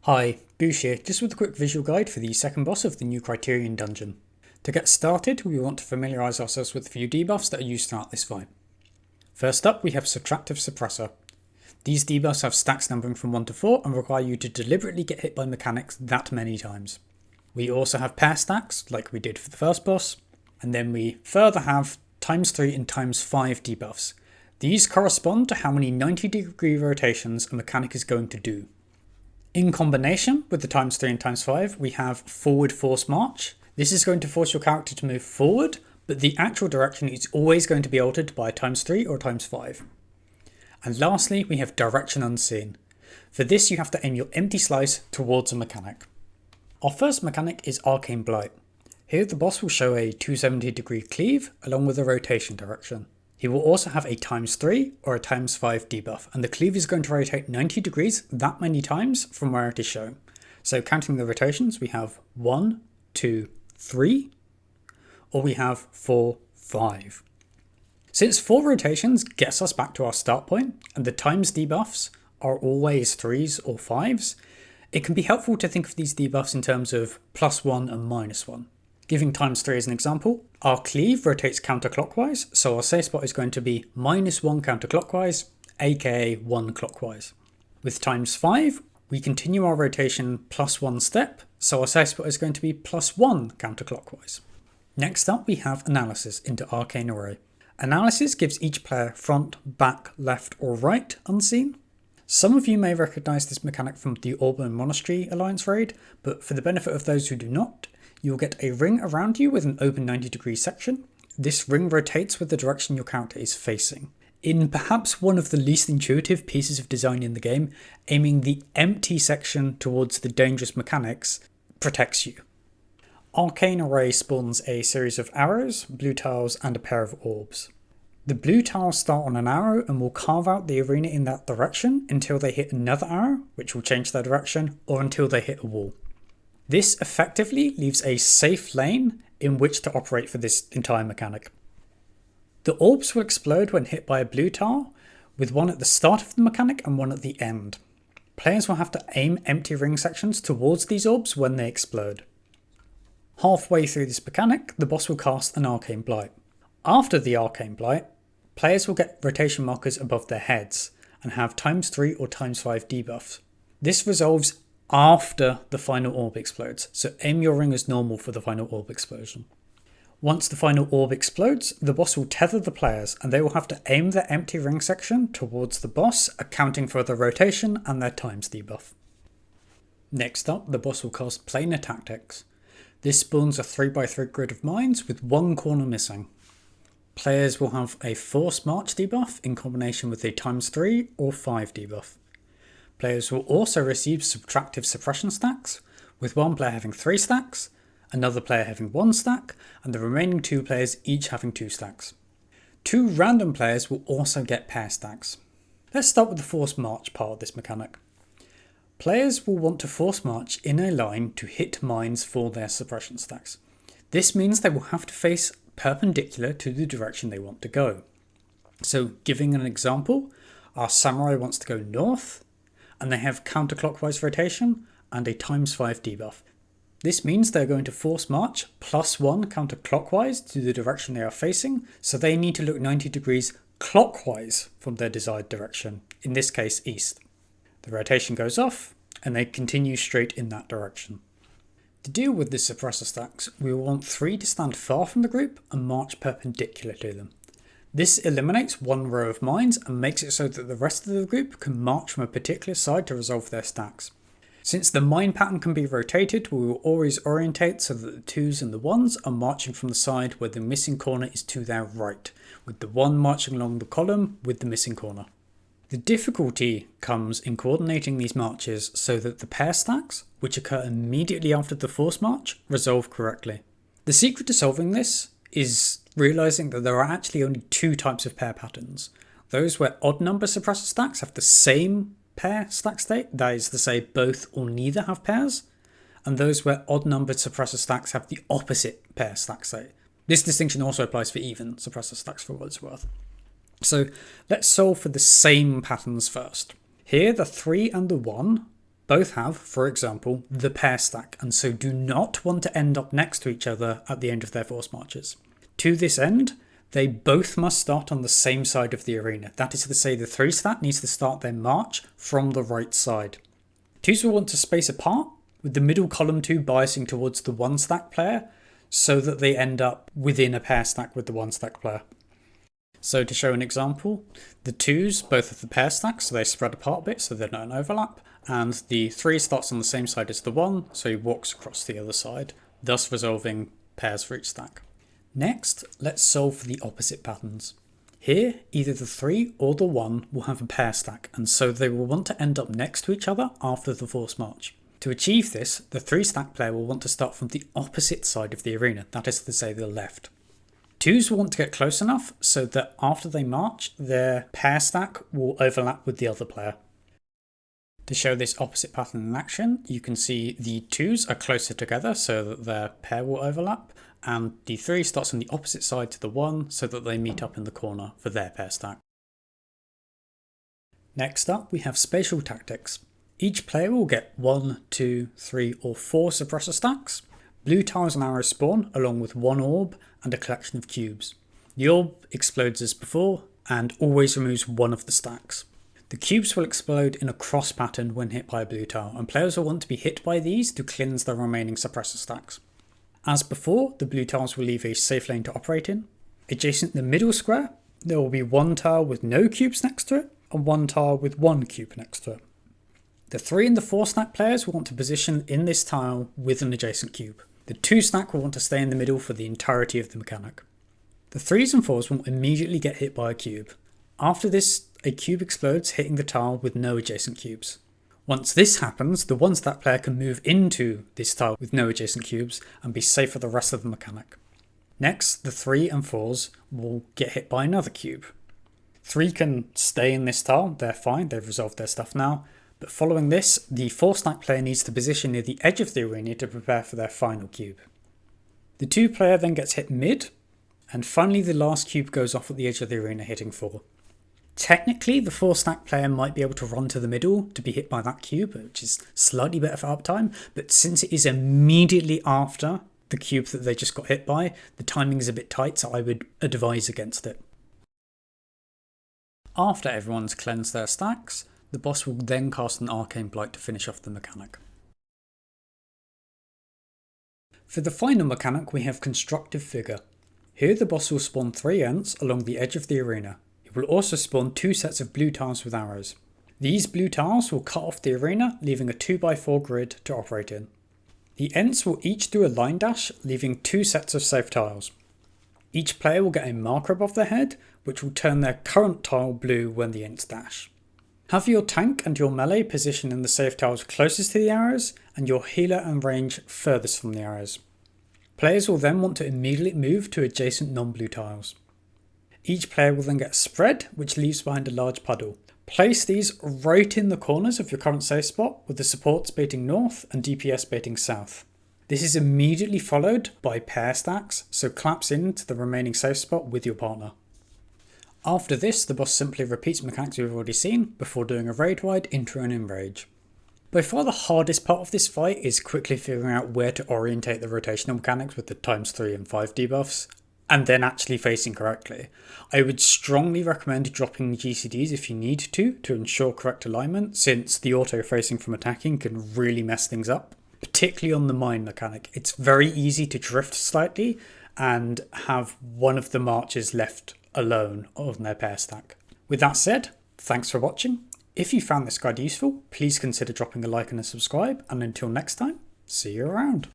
Hi, Boosh here, just with a quick visual guide for the second boss of the new Criterion dungeon. To get started, we want to familiarise ourselves with a few debuffs that are used throughout this fight. First up, we have Subtractive Suppressor. These debuffs have stacks numbering from 1 to 4 and require you to deliberately get hit by mechanics that many times. We also have pair stacks, like we did for the first boss, and then we further have ×3 and ×5 debuffs. These correspond to how many 90-degree rotations a mechanic is going to do. In combination with the ×3 and ×5, we have Forward Force March. This is going to force your character to move forward, but the actual direction is always going to be altered by ×3 or ×5. And lastly, we have Direction Unseen. For this, you have to aim your empty slice towards a mechanic. Our first mechanic is Arcane Blight. Here the boss will show a 270-degree cleave along with a rotation direction. He will also have a ×3 or a ×5 debuff, and the cleave is going to rotate 90 degrees that many times from where it is shown. So counting the rotations, we have 1, 2, 3, or we have 4, 5. Since 4 rotations gets us back to our start point, and the times debuffs are always 3s or 5s, it can be helpful to think of these debuffs in terms of +1 and -1. Giving ×3 as an example, our cleave rotates counterclockwise, so our safe spot is going to be -1 counterclockwise, aka 1 clockwise. With ×5, we continue our rotation +1 step, so our safe spot is going to be +1 counterclockwise. Next up, we have Analysis into Arcane Array. Analysis gives each player front, back, left, or right unseen. Some of you may recognise this mechanic from the Auburn Monastery Alliance raid, but for the benefit of those who do not, you'll get a ring around you with an open 90-degree section. This ring rotates with the direction your character is facing. In perhaps one of the least intuitive pieces of design in the game, aiming the empty section towards the dangerous mechanics protects you. Arcane Array spawns a series of arrows, blue tiles, and a pair of orbs. The blue tiles start on an arrow and will carve out the arena in that direction until they hit another arrow, which will change their direction, or until they hit a wall. This effectively leaves a safe lane in which to operate for this entire mechanic. The orbs will explode when hit by a blue tile, with one at the start of the mechanic and one at the end. Players will have to aim empty ring sections towards these orbs when they explode. Halfway through this mechanic, the boss will cast an Arcane Blight. After the Arcane Blight, players will get rotation markers above their heads and have ×3 or ×5 debuffs. This resolves after the final orb explodes, so aim your ring as normal for the final orb explosion. Once the final orb explodes, the boss will tether the players and they will have to aim their empty ring section towards the boss, accounting for the rotation and their times debuff. Next up, the boss will cast Planar Tactics. This spawns a 3x3 grid of mines with one corner missing. Players will have a Force March debuff in combination with a ×3 or 5 debuff. Players will also receive Subtractive Suppression stacks, with one player having 3 stacks, another player having 1 stack, and the remaining 2 players each having 2 stacks. 2 random players will also get pair stacks. Let's start with the Force March part of this mechanic. Players will want to Force March in a line to hit mines for their suppression stacks. This means they will have to face perpendicular to the direction they want to go. So, giving an example, our samurai wants to go north, and they have counterclockwise rotation and a ×5 debuff. This means they're going to Force March +1 counterclockwise to the direction they are facing, so they need to look 90 degrees clockwise from their desired direction, in this case east. The rotation goes off, and they continue straight in that direction. To deal with the suppressor stacks, we will want 3 to stand far from the group and march perpendicular to them. This eliminates one row of mines and makes it so that the rest of the group can march from a particular side to resolve their stacks. Since the mine pattern can be rotated, we will always orientate so that the 2s and the 1s are marching from the side where the missing corner is to their right, with the 1 marching along the column with the missing corner. The difficulty comes in coordinating these marches so that the pair stacks, which occur immediately after the Force March, resolve correctly. The secret to solving this is realising that there are actually only 2 types of pair patterns. Those where odd number suppressor stacks have the same pair stack state, that is to say both or neither have pairs, and those where odd numbered suppressor stacks have the opposite pair stack state. This distinction also applies for even suppressor stacks for what it's worth. So let's solve for the same patterns first. Here the 3 and the 1 both have, for example, the pair stack, and so do not want to end up next to each other at the end of their force marches. To this end, they both must start on the same side of the arena. That is to say, the 3 stack needs to start their march from the right side. 2s will want to space apart, with the middle column 2 biasing towards the 1 stack player, so that they end up within a pair stack with the 1 stack player. So to show an example, the 2s both have the pair stack, so they spread apart a bit so they don't overlap, and the 3 starts on the same side as the 1, so he walks across the other side, thus resolving pairs for each stack. Next, let's solve for the opposite patterns. Here, either the 3 or the 1 will have a pair stack, and so they will want to end up next to each other after the force march. To achieve this, the 3 stack player will want to start from the opposite side of the arena, that is to say the left. 2s will want to get close enough so that after they march, their pair stack will overlap with the other player. To show this opposite pattern in action, you can see the 2s are closer together so that their pair will overlap, and the 3 starts on the opposite side to the 1 so that they meet up in the corner for their pair stack. Next up, we have spatial tactics. Each player will get 1, 2, 3 or 4 suppressor stacks. Blue tiles and arrows spawn along with 1 orb and a collection of cubes. The orb explodes as before and always removes 1 of the stacks. The cubes will explode in a cross pattern when hit by a blue tile, and players will want to be hit by these to cleanse the remaining suppressor stacks. As before, the blue tiles will leave a safe lane to operate in. Adjacent the middle square, there will be 1 tile with no cubes next to it and 1 tile with 1 cube next to it. The 3 and the 4 stack players will want to position in this tile with an adjacent cube. The 2 stack will want to stay in the middle for the entirety of the mechanic. The 3s and 4s will immediately get hit by a cube. After this, a cube explodes, hitting the tile with no adjacent cubes. Once this happens, the 1 stack player can move into this tile with no adjacent cubes and be safe for the rest of the mechanic. Next, the 3 and 4s will get hit by another cube. 3 can stay in this tile, they're fine, they've resolved their stuff now. But following this, the 4 stack player needs to position near the edge of the arena to prepare for their final cube. The 2 player then gets hit mid, and finally the last cube goes off at the edge of the arena hitting 4. Technically, the 4 stack player might be able to run to the middle to be hit by that cube, which is slightly better for uptime, but since it is immediately after the cube that they just got hit by, the timing is a bit tight, so I would advise against it. After everyone's cleansed their stacks, the boss will then cast an Arcane Blight to finish off the mechanic. For the final mechanic, we have Constructive Figure. Here the boss will spawn 3 Ents along the edge of the arena. It will also spawn 2 sets of blue tiles with arrows. These blue tiles will cut off the arena, leaving a 2x4 grid to operate in. The Ents will each do a line dash, leaving 2 sets of safe tiles. Each player will get a marker above their head, which will turn their current tile blue when the Ents dash. Have your tank and your melee positioned in the safe tiles closest to the arrows, and your healer and range furthest from the arrows. Players will then want to immediately move to adjacent non-blue tiles. Each player will then get a spread, which leaves behind a large puddle. Place these right in the corners of your current safe spot, with the supports baiting north and DPS baiting south. This is immediately followed by pair stacks, so collapse into the remaining safe spot with your partner. After this, the boss simply repeats mechanics we've already seen before doing a raid-wide intro and enrage. By far the hardest part of this fight is quickly figuring out where to orientate the rotational mechanics with the ×3 and 5 debuffs, and then actually facing correctly. I would strongly recommend dropping GCDs if you need to ensure correct alignment, since the auto facing from attacking can really mess things up. Particularly on the mine mechanic, it's very easy to drift slightly and have one of the marches left alone on their pair stack. With that said, thanks for watching. If you found this guide useful, please consider dropping a like and a subscribe, and until next time, see you around.